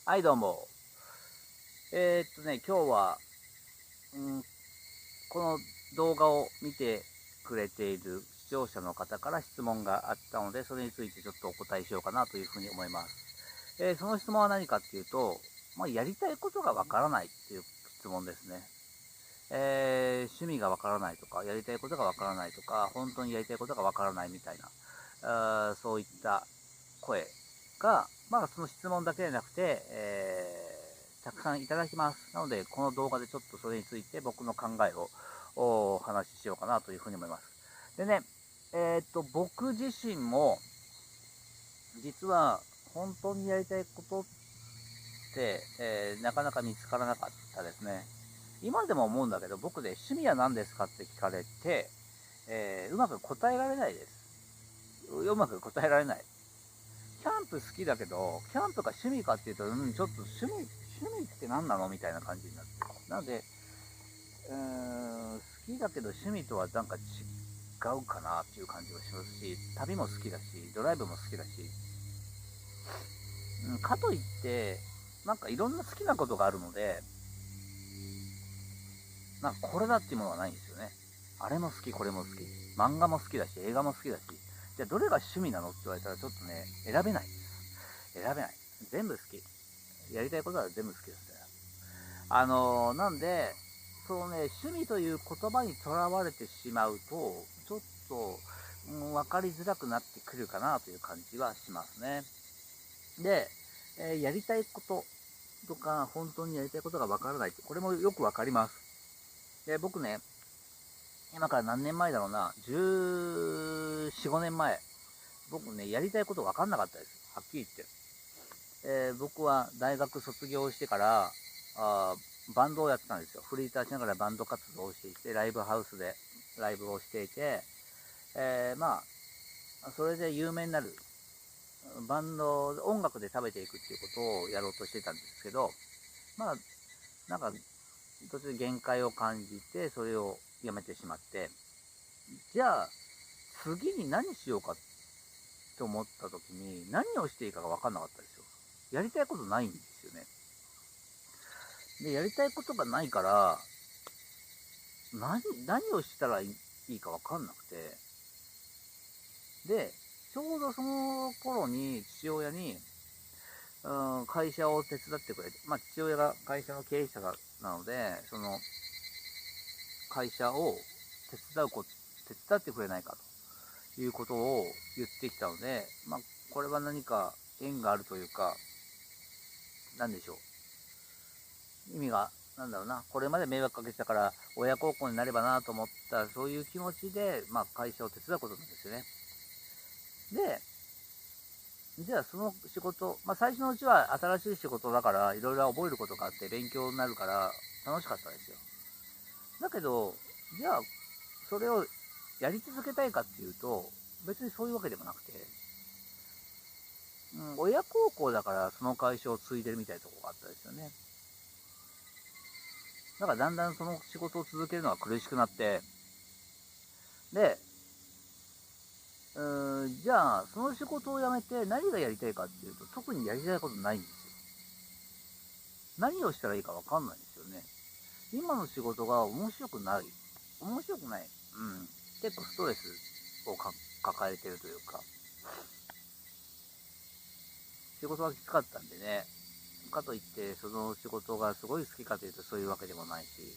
はい、どうも。今日は、この動画を見てくれている視聴者の方から質問があったので、それについてちょっとお答えしようかなというふうに思います。その質問は何かっていうと、やりたいことがわからないっていう質問ですね。趣味がわからないとか、やりたいことがわからないとか、本当にやりたいことがわからないみたいな、そういった声が、その質問だけでなくて、たくさんいただきます。なので、この動画でちょっとそれについて僕の考えをお話ししようかなというふうに思います。でね、僕自身も、実は本当にやりたいことって、なかなか見つからなかったですね。今でも思うんだけど、僕で趣味は何ですかって聞かれて、うまく答えられないです。うまく答えられない。キャンプ好きだけど、キャンプが趣味かっていうと、ちょっと趣味って何なのみたいな感じになってる。なので、好きだけど趣味とはなんか違うかなっていう感じがしますし、旅も好きだし、ドライブも好きだし、かといって、なんかいろんな好きなことがあるので、なんかこれだっていうものはないんですよね。あれも好き、これも好き。漫画も好きだし、映画も好きだし、じゃあどれが趣味なのって言われたらちょっとね、選べない。選べない。全部好き。やりたいことは全部好きですね。なんで、そのね、趣味という言葉にとらわれてしまうと、ちょっと、分かりづらくなってくるかなという感じはしますね。で、やりたいこととか、本当にやりたいことが分からないって、これもよく分かります。で、僕ね、今から何年前だろうな、14、5年前、僕ね、やりたいこと分かんなかったです。はっきり言って。僕は大学卒業してから、バンドをやってたんですよ。フリーターしながらバンド活動をしていて、ライブハウスでライブをしていて、それで有名になる、バンド、音楽で食べていくっていうことをやろうとしてたんですけど、まあ、なんか、途中で限界を感じて、それをやめてしまって、じゃあ、次に何しようかと思った時に、何をしていいかが分かんなかったですよ。やりたいことないんですよね。で、やりたいことがないから、何をしたらいいか分かんなくて、で、ちょうどその頃に父親に、会社を手伝ってくれて、父親が会社の経営者なので、その会社を手伝ってくれないかということを言ってきたので、これは何か縁があるというか、なんでしょう。意味が、なんだろうな、これまで迷惑かけてたから、親孝行になればなと思った、そういう気持ちで、会社を手伝うことなんですよね。で、じゃあその仕事、最初のうちは新しい仕事だから、いろいろ覚えることがあって勉強になるから楽しかったですよ。だけど、じゃあ、それをやり続けたいかっていうと、別にそういうわけでもなくて、親孝行だからその会社を継いでるみたいなところがあったですよね。だからだんだんその仕事を続けるのが苦しくなって、で、じゃあ、その仕事を辞めて何がやりたいかっていうと、特にやりたいことないんですよ。何をしたらいいかわかんないんですよね。今の仕事が面白くない。面白くない。結構ストレスを抱えてるというか、仕事がきつかったんでね。かといって、その仕事がすごい好きかというとそういうわけでもないし、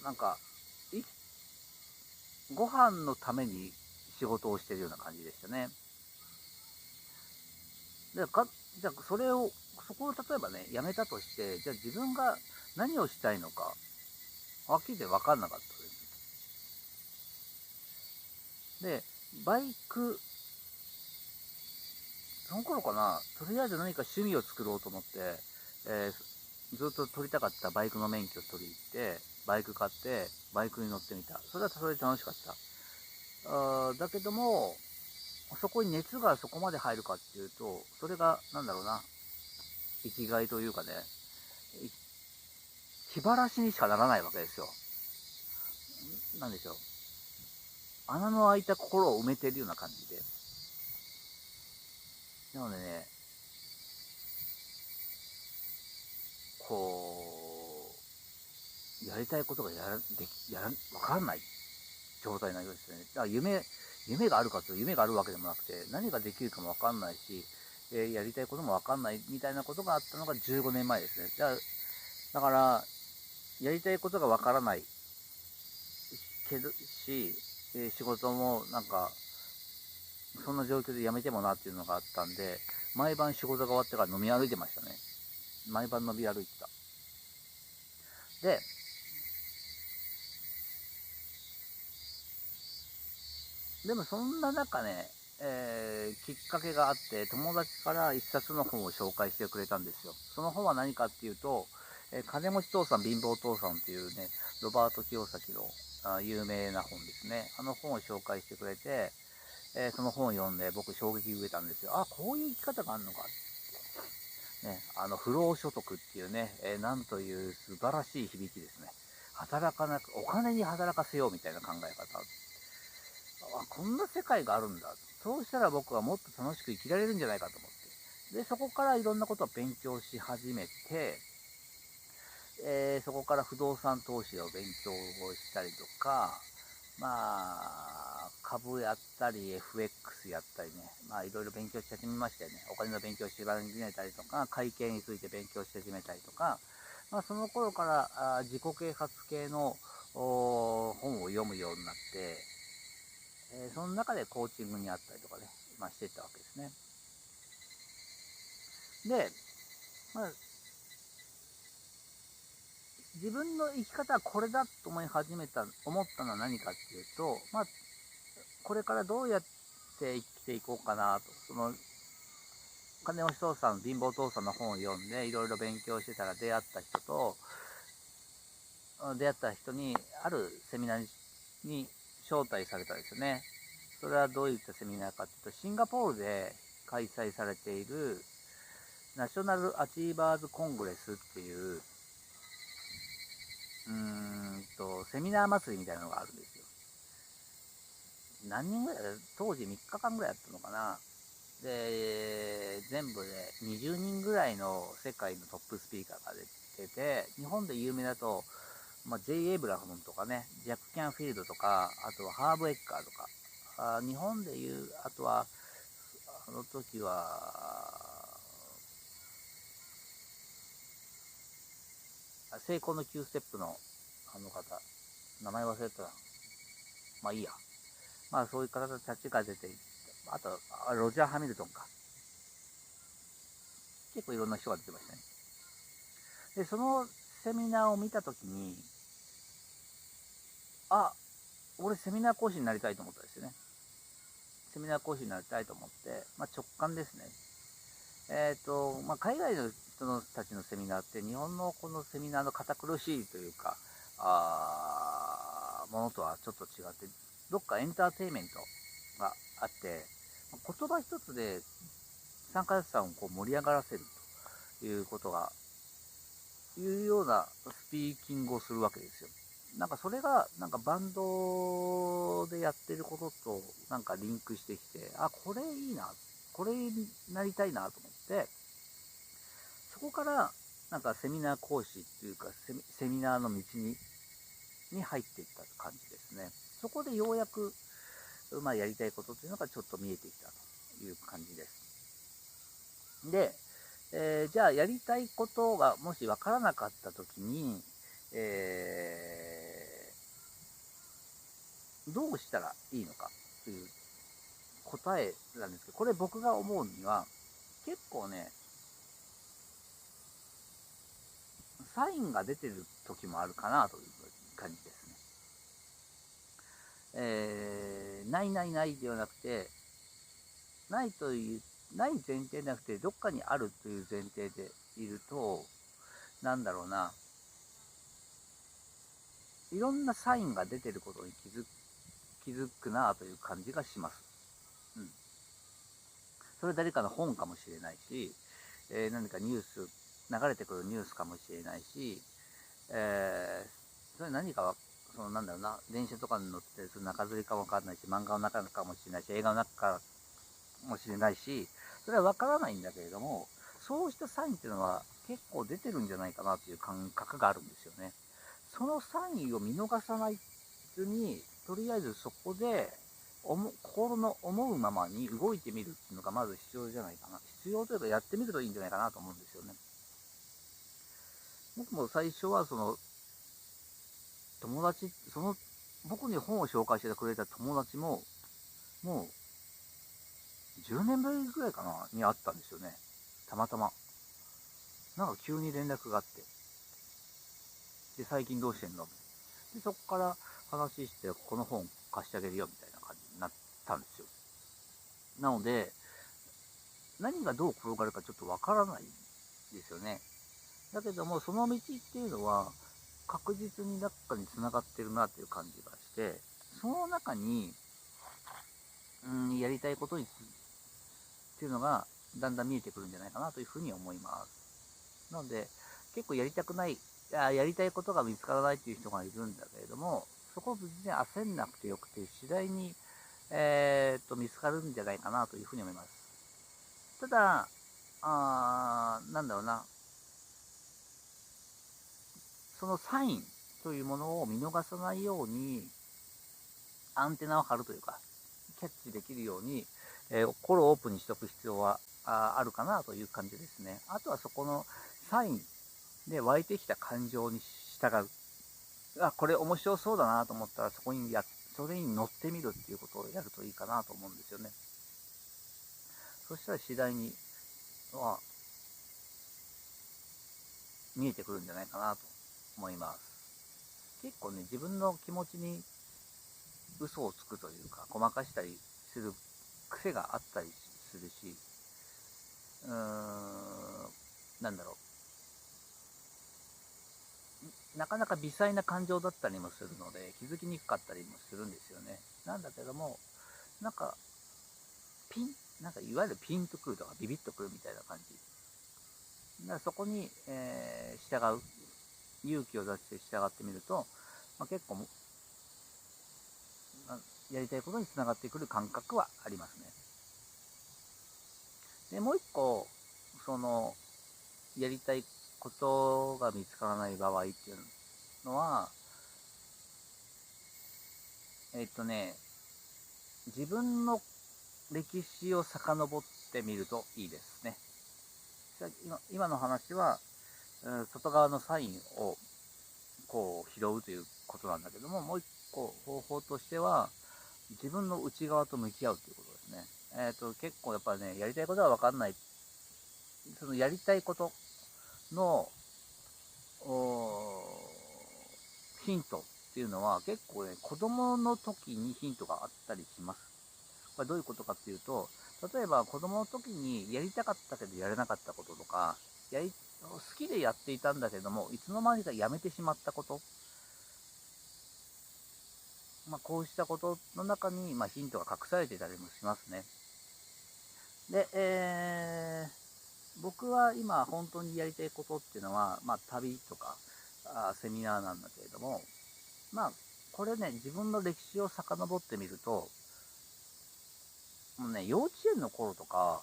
なんか、ご飯のために仕事をしてるような感じでしたね。で、じゃあそこを例えばね、やめたとして、じゃあ自分が何をしたいのか、はっきり言って分かんなかったです。で、バイク、その頃かな、とりあえず何か趣味を作ろうと思って、ずっと取りたかったバイクの免許を取りに行って、バイク買って、バイクに乗ってみた。それはそれで楽しかった。だけども、そこに熱がそこまで入るかっていうと、それが、なんだろうな、生きがいというかね、気晴らしにしかならないわけですよ。なんでしょう。穴の開いた心を埋めてるような感じで。なのでね、こう、やりたいことがわからない状態になりますよね。だから夢があるかというと夢があるわけでもなくて、何ができるかもわかんないし、やりたいこともわかんないみたいなことがあったのが15年前ですね。だから、やりたいことがわからないけどし、仕事もなんか、そんな状況で辞めてもなっていうのがあったんで、毎晩仕事が終わってから飲み歩いてましたね。毎晩飲み歩いてた。で、でもそんな中ね、きっかけがあって、友達から一冊の本を紹介してくれたんですよ。その本は何かっていうと、金持ち父さん貧乏父さんっていうね、ロバート清崎の有名な本ですね。あの本を紹介してくれて、その本を読んで僕衝撃を受けたんですよ。あ、こういう生き方があるのか。ね、不労所得っていうね、なんという素晴らしい響きですね。働かなく、お金に働かせようみたいな考え方。あ、こんな世界があるんだ。そうしたら僕はもっと楽しく生きられるんじゃないかと思って。で、そこからいろんなことを勉強し始めて、そこから不動産投資を勉強をしたりとか、まあ、株やったり、FX やったりね、まあいろいろ勉強し始めましたよね。お金の勉強し始めたりとか、会計について勉強し始めたりとか、まあその頃から自己啓発系の本を読むようになって、その中でコーチングにあったりとかね、まあしていったわけですね。で、まあ、自分の生き方はこれだと思ったのは何かっていうと、まあ、これからどうやって生きていこうかなと、その、金持ち父さん、貧乏父さんの本を読んで、いろいろ勉強してたら出会った人に、あるセミナーに招待されたんですよね。それはどういったセミナーかっていうと、シンガポールで開催されている、ナショナルアチーバーズコングレスっていう、セミナー祭りみたいなのがあるんですよ。何人ぐらい当時3日間ぐらいやったのかな。で、全部で20人ぐらいの世界のトップスピーカーが出てて、日本で有名だと、まあ、J. エイブラハムとかね、ジャック・キャンフィールドとか、あとはハーブ・エッカーとか、日本でいう、あとは、あの時は、成功の9ステップのあの方、名前忘れたな。まあいいや。まあそういう方たちが出て、あと、ロジャー・ハミルトンか。結構いろんな人が出てましたね。で、そのセミナーを見たときに、あ、俺セミナー講師になりたいと思ったんですよね。セミナー講師になりたいと思って、まあ直感ですね。まあ海外の人たちのセミナーって日本のこのセミナーの堅苦しいというか、ものとはちょっと違って、どっかエンターテインメントがあって、言葉一つで参加者さんをこう盛り上がらせるということが、いうようなスピーキングをするわけですよ。なんかそれが、なんかバンドでやってることとなんかリンクしてきて、あ、これいいな、これになりたいなと思って、そこからなんかセミナー講師っていうかセミナーの道に入っていった感じですね。そこでようやく、まあ、やりたいことっていうのがちょっと見えてきたという感じです。で、じゃあやりたいことがもしわからなかったときに、どうしたらいいのかという答えなんですけど、これ僕が思うには、結構ね、サインが出てる時もあるかなという感じですね。ないないないではなくて、ないという、ない前提じゃなくて、どっかにあるという前提でいると、なんだろうな、いろんなサインが出てることに気づくなという感じがします。うん。それ誰かの本かもしれないし、何か流れてくるニュースかもしれないし、それ何かは、そのなんだろうな、電車とかに乗ってる中吊りかもわかんないし、漫画の中かもしれないし、映画の中かもしれないし、それはわからないんだけれども、そうしたサインっていうのは結構出てるんじゃないかなという感覚があるんですよね。そのサインを見逃さないずに、とりあえずそこで心の思うままに動いてみるっていうのがまず必要じゃないかな。必要というかやってみるといいんじゃないかなと思うんですよね。僕も最初は友達、僕に本を紹介してくれた友達も、もう10年ぶりぐらいかな、に会ったんですよね。たまたま。なんか急に連絡があって。で、最近どうしてんので、そこから話して、この本貸してあげるよみたいな感じになったんですよ。なので、何がどう転がるかちょっとわからないんですよね。だけども、その道っていうのは、確実に中に繋がってるなっていう感じがして、その中に、やりたいことっていうのが、だんだん見えてくるんじゃないかなというふうに思います。なので、結構やりたくない、やりたいことが見つからないっていう人がいるんだけれども、そこを別に焦んなくてよくて、次第に、見つかるんじゃないかなというふうに思います。ただ、なんだろうな、そのサインというものを見逃さないように、アンテナを張るというか、キャッチできるように、心をオープンにしておく必要はあるかなという感じですね。あとはそこのサインで湧いてきた感情に従う。これ面白そうだなと思ったらそれに乗ってみるっていうことをやるといいかなと思うんですよね。そしたら次第には見えてくるんじゃないかなと思います。結構ね、自分の気持ちに嘘をつくというか、ごまかしたりする癖があったりするし、なんだろう、なかなか微細な感情だったりもするので、気づきにくかったりもするんですよね。なんだけども、なんか、なんかいわゆるピンとくるとかビビッとくるみたいな感じ。だからそこに、従う、勇気を出して従ってみると、結構やりたいことにつながってくる感覚はありますね。で、もう一個、やりたいことが見つからない場合っていうのは、自分の歴史を遡ってみるといいですね。今の話は、外側のサインをこう拾うということなんだけども、もう一個方法としては、自分の内側と向き合うということですね。結構やっぱりね、やりたいことは分かんない。そのやりたいことのヒントっていうのは結構ね、子供の時にヒントがあったりします。これどういうことかっていうと、例えば子供の時にやりたかったけどやれなかったこととか、好きでやっていたんだけども、いつの間にかやめてしまったこと、こうしたことの中に、ヒントが隠されていたりもしますね。で、僕は今本当にやりたいことっていうのは、旅とかセミナーなんだけれども、これね、自分の歴史を遡ってみると、もうね、幼稚園の頃とか、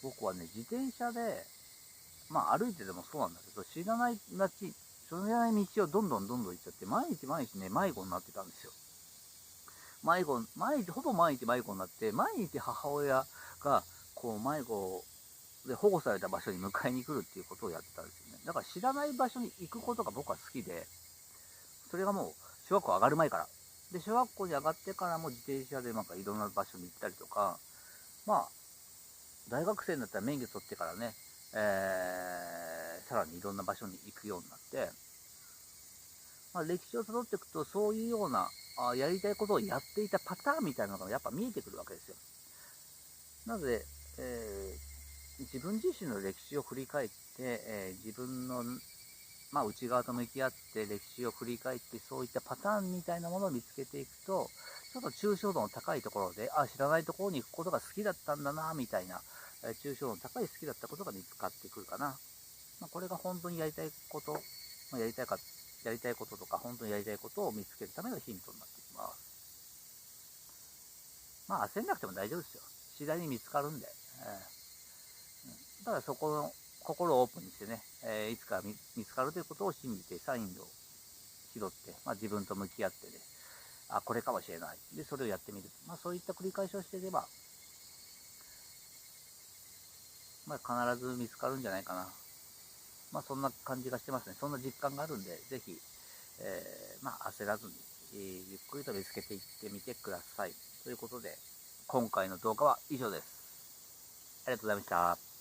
僕はね、自転車で、歩いてでもそうなんだけど、知らない道をどんどん行っちゃって、毎日毎日ね、迷子になってたんですよ。ほぼ毎日迷子になって、毎日母親が、迷子で保護された場所に迎えに来るっていうことをやってたんですよね。だから知らない場所に行くことが僕は好きで、それがもう、小学校上がる前から。で、小学校に上がってからも自転車でいろんな場所に行ったりとか、大学生になったら免許取ってからね、さらにいろんな場所に行くようになって、歴史を辿っていくと、そういうような、やりたいことをやっていたパターンみたいなのがやっぱ見えてくるわけですよ。なので、自分自身の歴史を振り返って、自分の、内側と向き合って歴史を振り返って、そういったパターンみたいなものを見つけていくと、ちょっと抽象度の高いところで、知らないところに行くことが好きだったんだな、みたいな、抽象度の高い好きだったことが見つかってくるかな。これが本当にやりたいこと、やりたいこととか、本当にやりたいことを見つけるためのヒントになってきます。焦んなくても大丈夫ですよ。次第に見つかるんで。ただそこの心をオープンにしてね、いつか見つかるということを信じてサインを拾って、自分と向き合ってね、これかもしれない。で、それをやってみる。そういった繰り返しをしていれば、必ず見つかるんじゃないかな。そんな感じがしてますね。そんな実感があるんで、ぜひ、焦らずに、ゆっくりと見つけていってみてください。ということで、今回の動画は以上です。ありがとうございました。